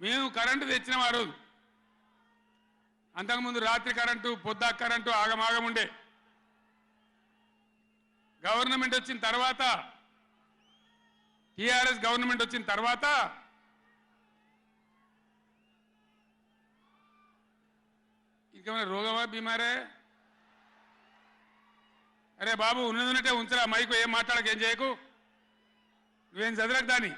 మేము కరెంటు తెచ్చినాం ఆ రోజు. అంతకుముందు రాత్రి కరెంటు, పొద్దా కరెంటు ఆగమాగం ఉండే. గవర్నమెంట్ వచ్చిన తర్వాత, టీఆర్ఎస్ గవర్నమెంట్ వచ్చిన తర్వాత ఇంకేమైనా రోగమా, బీమారే? అరే బాబు, ఉన్నదంటే ఉంచరా మైకు, ఏం మాట్లాడక, ఏం చేయకు, నువ్వేం చదవకు. దాన్ని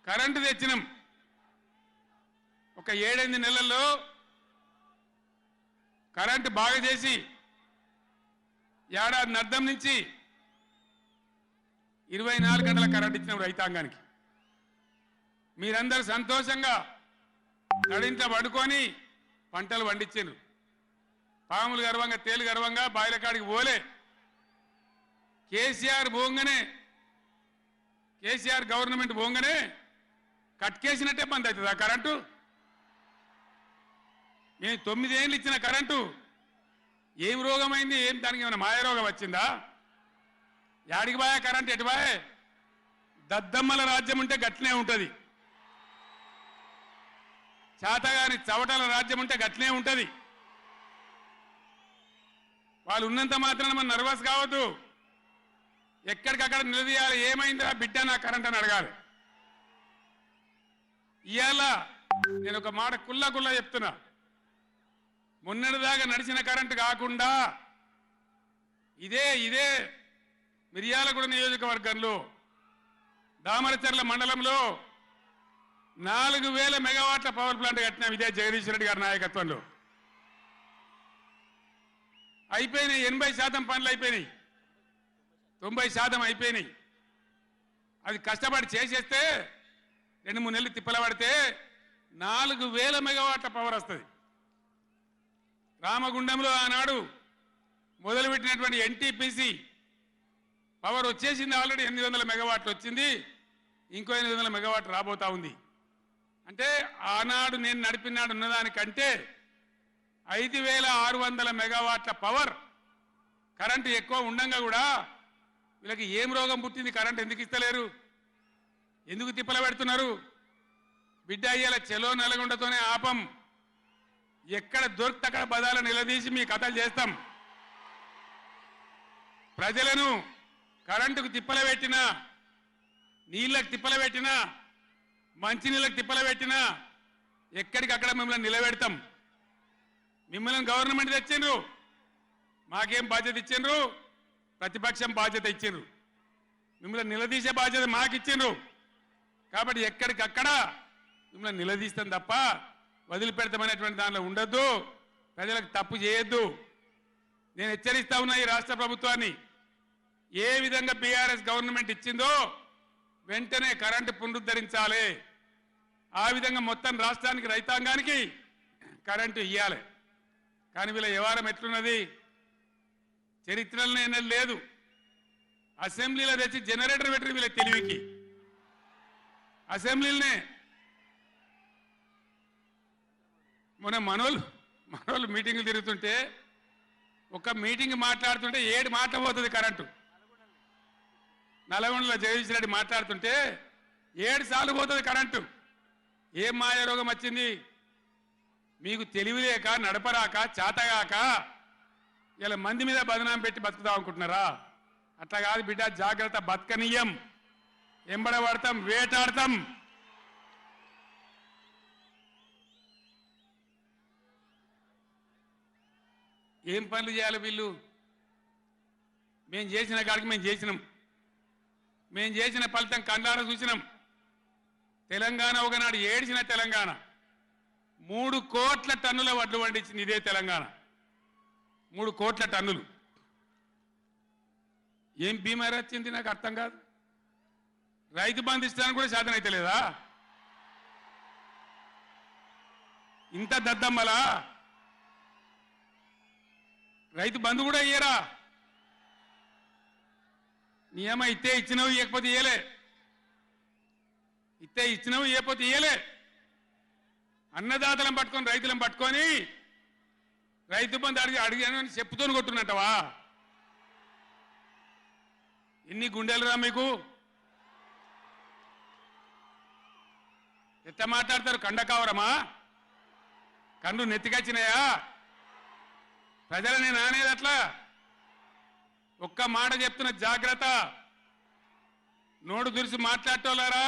కరెంటు తెచ్చినాం. ఒక 7-8 నెలల్లో కరెంటు బాగా చేసి ఏడాది అర్థం నుంచి 24 గంటల కరెంట్ ఇచ్చినాం రైతాంగానికి. మీరందరూ సంతోషంగా నడింట్లో పడుకొని పంటలు పండించారు. పాములు గర్వంగా, తేలు గర్వంగా బాయిల కాడికి పోలే. కేసీఆర్ పోగానే, కేసీఆర్ గవర్నమెంట్ పోగానే కట్కేసినట్టే బంద్ అవుతుంది ఆ కరెంటు. మేము 9 ఏళ్ళు ఇచ్చిన కరెంటు ఏం రోగమైంది? ఏం దానికి ఏమైనా మాయరోగం వచ్చిందా? యాడికి బాయే కరెంట్? ఎటు బాయే? దద్దమ్మల రాజ్యం ఉంటే గట్లనే ఉంటుంది. చాతగాని చవటల రాజ్యం ఉంటే గట్లనే ఉంటుంది. వాళ్ళు ఉన్నంత మాత్రాన మనం నర్వస్ కావద్దు. ఎక్కడికక్కడ నిలదీయాలి. ఏమైందిరా బిడ్డ నా కరెంట్ అని అడగాలి. ఇవాళ నేను ఒక మాట కుల్లా చెప్తున్నా. మొన్నటిదాకా నడిచిన కరెంటు కాకుండా ఇదే మిర్యాలగూడ నియోజకవర్గంలో దామరచర్ల మండలంలో 4000 మెగావాట్ల పవర్ ప్లాంట్ కట్టినాం. ఇదే జగదీష్ రెడ్డి గారి నాయకత్వంలో. అయిపోయినాయి. 80% పనులు అయిపోయినాయి. 90% అయిపోయినాయి. అది కష్టపడి చేసేస్తే 2-3 నెలలు తిప్పల పడితే 4000 మెగావాట్ల పవర్ వస్తుంది. రామగుండంలో ఆనాడు మొదలుపెట్టినటువంటి ఎన్టీపీసీ పవర్ వచ్చేసింది. ఆల్రెడీ 800 మెగావాట్లు వచ్చింది. ఇంకో 800 మెగావాట్లు రాబోతా ఉంది. అంటే ఆనాడు నేను నడిపినాడు ఉన్నదానికంటే 5600 మెగావాట్ల పవర్ కరెంటు ఎక్కువ ఉండంగా కూడా వీళ్ళకి ఏం రోగం పుట్టింది? కరెంటు ఎందుకు ఇస్తలేరు? ఎందుకు తిప్పల పెడుతున్నారు? బిడ్డ అయ్యేలా చెలో నల్గొండతోనే ఆపం. ఎక్కడ దొరికితే అక్కడ బదాలు నిలదీసి మీ కథలు చేస్తాం. ప్రజలను కరెంటుకు తిప్పల పెట్టినా, నీళ్ళకు తిప్పల పెట్టినా, మంచినీళ్ళకు తిప్పల పెట్టినా ఎక్కడికక్కడ మిమ్మల్ని నిలబెడతాం. మిమ్మల్ని గవర్నమెంట్ తెచ్చిండ్రు, మాకేం బాధ్యత ఇచ్చిండ్రు? ప్రతిపక్షం బాధ్యత ఇచ్చిండ్రు. మిమ్మల్ని నిలదీసే బాధ్యత మాకు ఇచ్చిండ్రు. కాబట్టి ఎక్కడికక్కడ మిమ్మల్ని నిలదీస్తాం తప్ప వదిలిపెడతామనేటువంటి దానిలో ఉండొద్దు. ప్రజలకు తప్పు చేయొద్దు. నేను హెచ్చరిస్తా ఉన్నా ఈ రాష్ట్ర ప్రభుత్వాన్ని. ఏ విధంగా బీఆర్ఎస్ గవర్నమెంట్ ఇచ్చిందో వెంటనే కరెంటు పునరుద్ధరించాలి. ఆ విధంగా మొత్తం రాష్ట్రానికి, రైతాంగానికి కరెంటు ఇవ్వాలి. కానీ వీళ్ళ వ్యవహారం ఎట్లున్నది? చరిత్రలోనే లేదు. అసెంబ్లీలో తెచ్చి జనరేటర్ పెట్టరు వీళ్ళ తెలివికి. అసెంబ్లీలోనే మొన్న మనోళ్ళు మీటింగ్లు తిరుగుతుంటే, ఒక మీటింగ్ మాట్లాడుతుంటే 7 మాటలు పోతుంది కరెంటు. నల్గొండలో జగదీష్ రెడ్డి మాట్లాడుతుంటే 7 సార్లు పోతుంది కరెంటు. ఏం మాయరోగం వచ్చింది? మీకు తెలివిలేక, నడపరాక, చాతగాక ఇలా మంది మీద బదనాం పెట్టి బతుకుదాం అనుకుంటున్నారా? అట్లా కాదు బిడ్డ, జాగ్రత్త. బతకనీయం, ఎంబడబడతాం, వేటాడతాం. ఏం పనులు చేయాలి వీళ్ళు? మేము చేసిన కాడికి మేము చేసినాం. మేము చేసిన ఫలితం కండార చూసినాం. తెలంగాణ ఒకనాడు ఏడ్చిన తెలంగాణ 3 కోట్ల టన్నుల వడ్లు పండించింది ఇదే తెలంగాణ. 3 కోట్ల టన్నులు. ఏం బీమారీ వచ్చింది నాకు అర్థం కాదు. రైతు బంధు ఇస్తానికి కూడా శాతం అయితే లేదా? ఇంత దద్దమ్మలా? రైతు బంధు కూడా ఇయ్యరా? నియమ ఇస్తే ఇచ్చినవి, ఇవ్వకపోతే ఇయ్యలే. ఇస్తే ఇచ్చినవి, ఇవ్వకపోతే ఇయ్యలే. అన్నదాతలను పట్టుకొని, రైతులను పట్టుకొని రైతు బంధు అడిగాను అని చెప్పుతోని కొట్టున్నట్టవా? ఎన్ని గుండెలు రా మీకు? ఎట్లా మాట్లాడతారు? కండకావరమా? కన్ను నెత్తికొచ్చినాయా? ప్రజలని నానేది అట్లా. ఒక్క మాట చెప్తున్న జాగ్రత్త. నోడు దురిసి మాట్లాడటోలారా,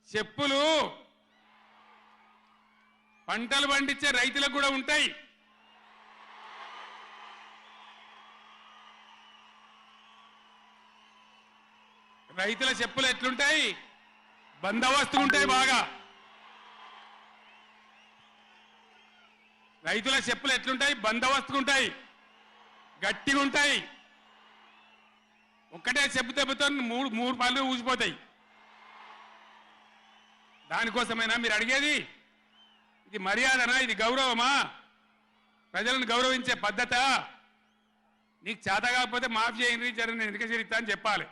చెప్పులు పంటలు పండించే రైతులకు కూడా ఉంటాయి. రైతుల చెప్పులు ఎట్లుంటాయి? బందోబస్తు ఉంటాయి బాగా. రైతుల చెప్పులు ఎట్లుంటాయి? బందోబస్తు ఉంటాయి, గట్టిగా ఉంటాయి. ఒక్కటే చెప్పు దెబ్బతో మూడు పళ్ళు ఊసిపోతాయి. దానికోసమైనా మీరు అడిగేది? ఇది మర్యాదనా? ఇది గౌరవమా? ప్రజలను గౌరవించే పద్ధత? నీకు చేత కాకపోతే మాఫ్ చేయండి, జర నేను ఎందుకు చేరిస్తా అని చెప్పాలి.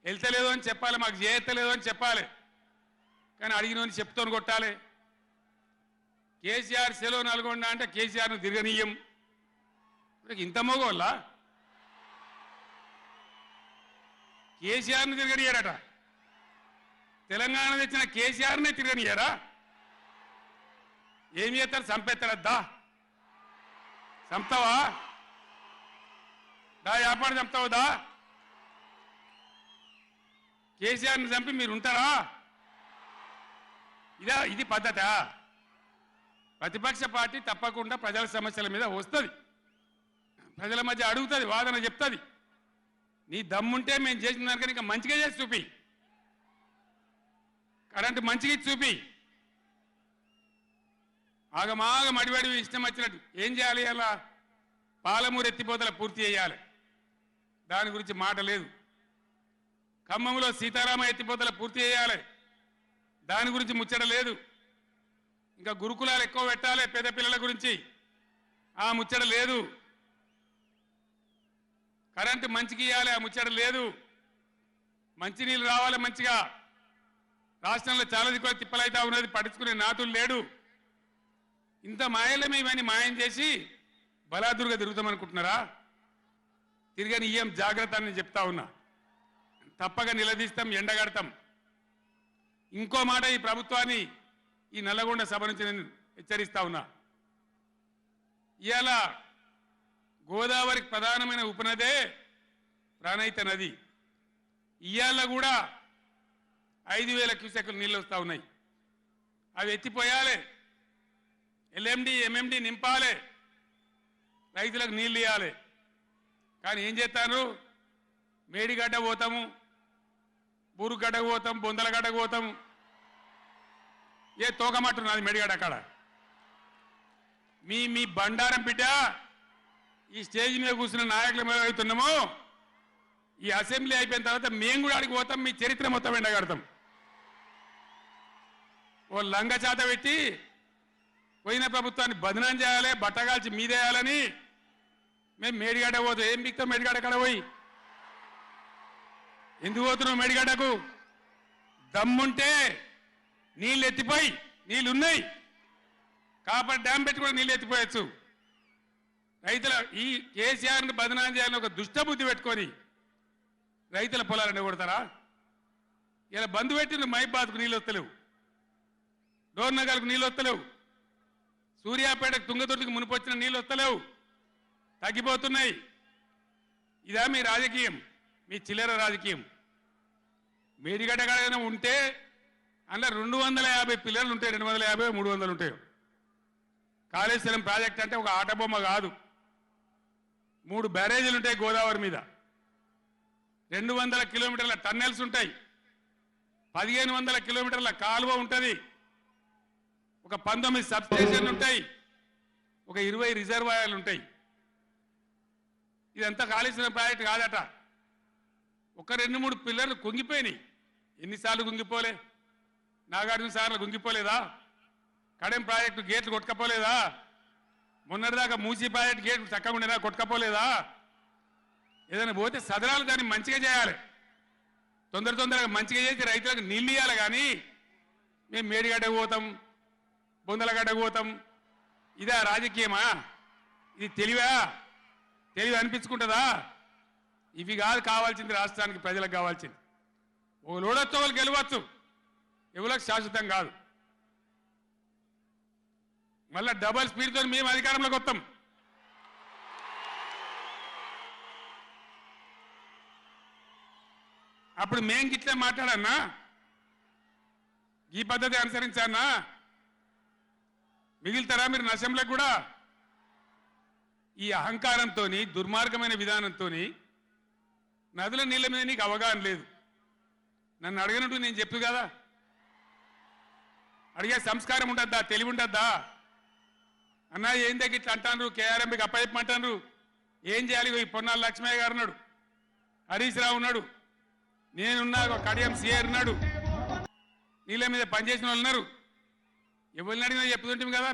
వెళ్తలేదు అని చెప్పాలి, మాకు చేయలేదు అని చెప్పాలి. కానీ అడిగినోని చెప్తోని కొట్టాలి. కేసీఆర్ సెలవు నల్గొండ అంటే కేసీఆర్ను తిరగనీయం. ఇంత మోగోళ్ళ కేసీఆర్ను తిరగనియారట. తెలంగాణ తెచ్చిన కేసీఆర్నే తిరగనియారా? ఏం చేస్తారు? చంపేస్తారద్దా? చంపుతావా? దా వ్యాపారం చంపుతావుదా? కేసీఆర్ని చంపి మీరు ఉంటారా? ఇది పద్ధత? ప్రతిపక్ష పార్టీ తప్పకుండా ప్రజల సమస్యల మీద వస్తుంది, ప్రజల మధ్య అడుగుతుంది, వాదన చెప్తుంది. నీ దమ్ముంటే మేము చేసిన దానికన్నా ఇంకా మంచిగా చేసి చూపి. కరెంటు మంచిగా చూపి. ఆగమాగం అడివడి ఇష్టం వచ్చినట్టు ఏం చేయాలి? అలా పాలమూరు ఎత్తిపోతల పూర్తి చేయాలి, దాని గురించి మాట లేదు. ఖమ్మంలో సీతారామ ఎత్తిపోతల పూర్తి చేయాలి, దాని గురించి ముచ్చట లేదు. ఇంకా గురుకులాలు ఎక్కువ పెట్టాలి పేద పిల్లల గురించి, ఆ ముచ్చట లేదు. కరెంటు మంచిగా ఇవ్వాలి, ఆ ముచ్చట లేదు. మంచినీళ్ళు రావాలి మంచిగా. రాష్ట్రంలో చాలా దిక్కువ తిప్పలైతా ఉన్నది, పట్టించుకునే నాతులు లేడు. ఇంత మాయలమే ఇవన్నీ మాయం చేసి బలాదురుగా తిరుగుతామనుకుంటున్నారా? తిరగని ఏం జాగ్రత్త అని చెప్తా ఉన్నా. తప్పక నిలదీస్తాం, ఎండగడతాం. ఇంకో మాట, ఈ ప్రభుత్వాన్ని ఈ నల్లగొండ సభ నుంచి నేను హెచ్చరిస్తా ఉన్నా. ఇవాళ గోదావరికి ప్రధానమైన ఉపనదే ప్రాణహిత నది. ఇవాళ కూడా 5,000 క్యూసెక్లు నీళ్ళు వస్తూ ఉన్నాయి. అవి ఎత్తిపోయాలి, ఎల్ఎండి ఎంఎండి నింపాలి, రైతులకు నీళ్ళు ఇవ్వాలి. కానీ ఏం చేస్తారు? మేడిగడ్డ పోతాము, బూరుగడ్డకు పోతాం, బొందలగడ్డకు పోతాము. ఏ తోకమట్టున్నది మేడిగడ్డ అక్కడ. మీ బండారం బిడ్డ ఈ స్టేజ్ మీద కూర్చున్న నాయకుల మీద అవుతున్నాము. ఈ అసెంబ్లీ అయిపోయిన తర్వాత మేము కూడా అడిగి పోతాం, మీ చరిత్ర మొత్తం ఎండగడతాం. ఓ లంగ చేత పెట్టి పోయిన ప్రభుత్వాన్ని బదనాం చేయాలి, బట్టగాల్చి మీదేయాలని మేము మేడిగడ్డ పోతాం. ఏం బిక్తాం మేడిగడ్డ అక్కడ పోయి? ఎందుకు పోతున్నావు మేడిగడ్డకు? దమ్ముంటే నీళ్ళు ఎత్తిపోయి, నీళ్ళున్నాయి, కాపర్ డ్యామ్ పెట్టి కూడా నీళ్ళు ఎత్తిపోయచ్చు. రైతుల ఈ కేసీఆర్ని బదనాం చేయాలని ఒక దుష్టబుద్ధి పెట్టుకొని రైతుల పొలాలను కొడతారా? ఇలా బంధు పెట్టిన మైబాద్కు నీళ్ళు వస్తలేవు, డోర్నగర్కు నీళ్ళు వస్తలేవు, సూర్యాపేటకు తుంగతుర్తికి మునిపొచ్చిన నీళ్ళు వస్తలేవు, తగ్గిపోతున్నాయి. ఇదా మీ రాజకీయం? మీ చిల్లర రాజకీయం. మేడిగడ్డ కాడైనా ఉంటే అందులో 250 పిల్లర్లు ఉంటాయి, 250 300 ఉంటాయి. కాళేశ్వరం ప్రాజెక్ట్ అంటే ఒక ఆటబొమ్మ కాదు. 3 బ్యారేజీలు ఉంటాయి గోదావరి మీద, 200 కిలోమీటర్ల టన్నెల్స్ ఉంటాయి, 1500 కిలోమీటర్ల కాలువ ఉంటుంది, ఒక 19 సబ్స్టేషన్లు ఉంటాయి, ఒక 20 రిజర్వాయర్లు ఉంటాయి. ఇదంతా కాళేశ్వరం ప్రాజెక్ట్ కాదట. ఒక 2-3 పిల్లర్లు కుంగిపోయినాయి. ఎన్నిసార్లు కుంగిపోలే? నాగార్జున సార్లు కుంగిపోలేదా? కడెం ప్రాజెక్టు గేట్లు కొట్టుకపోలేదా? మొన్నటిదాకా మూసీ ప్రాజెక్టు గేట్లు చక్కగా ఉండేదా? కొట్టుకపోలేదా? ఏదైనా పోతే సదరాలు దాన్ని మంచిగా చేయాలి, తొందరగా మంచిగా చేసి రైతులకు నీళ్ళు ఇవ్వాలి. కానీ మేము మేడిగడ్డకు పోతాం, బొందలగడ్డకు పోతాం, ఇదా రాజకీయమా? ఇది తెలివా? తెలివి అనిపించుకుంటుందా? ఇవి కాదు కావాల్సింది, రాష్ట్రానికి ప్రజలకు కావాల్సింది. ఓ లోడొచ్చు, వాళ్ళు గెలవచ్చు, ఎవరికి శాశ్వతం కాదు. మళ్ళా డబల్ స్పీడ్తో మేము అధికారంలోకి వస్తాం. అప్పుడు మేం గిట్లే మాట్లాడన్నా, ఈ పద్ధతి అనుసరించానా, మిగిలితారా మీరు నశంలో కూడా? ఈ అహంకారంతో దుర్మార్గమైన విధానంతో నదుల నీళ్ళ మీద నీకు అవగాహన లేదు. నన్ను అడగనట్టు నేను చెప్పు కదా, అడిగే సంస్కారం ఉంటుందా, తెలివి ఉంటుందా? అన్నా ఏం దగ్గర ఇట్లా అంటాను, కేఆర్ఎంకి అప్పచెప్పమంటాను, ఏం చేయాలి? ఈ పొన్నాల లక్ష్మయ్య గారు ఉన్నాడు, హరీష్ రావు ఉన్నాడు, నేనున్నా, కడియం సిఆర్ ఉన్నాడు, నీళ్ళ మీద పనిచేసిన వాళ్ళు ఉన్నారు. ఎవరిని అడిగినా చెప్తుంటాం కదా.